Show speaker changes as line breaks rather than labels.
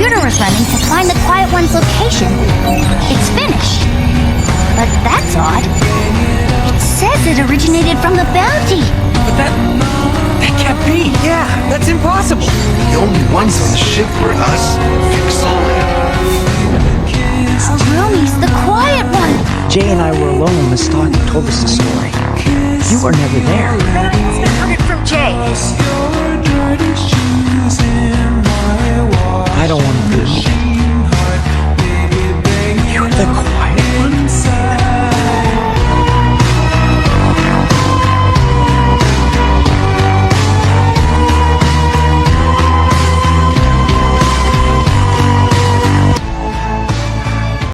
computer was running to find the Quiet One's location. It's finished. But that's odd. It says it originated from the bounty.
But that can't be. Yeah, that's impossible.
The only ones on the ship were us, Pixel,
Harumi's the Quiet One.
Jay and I were alone when Miss Stockton told us the story. You were never there.
But I must have heard it from Jay.
I don't want to believe it. You're the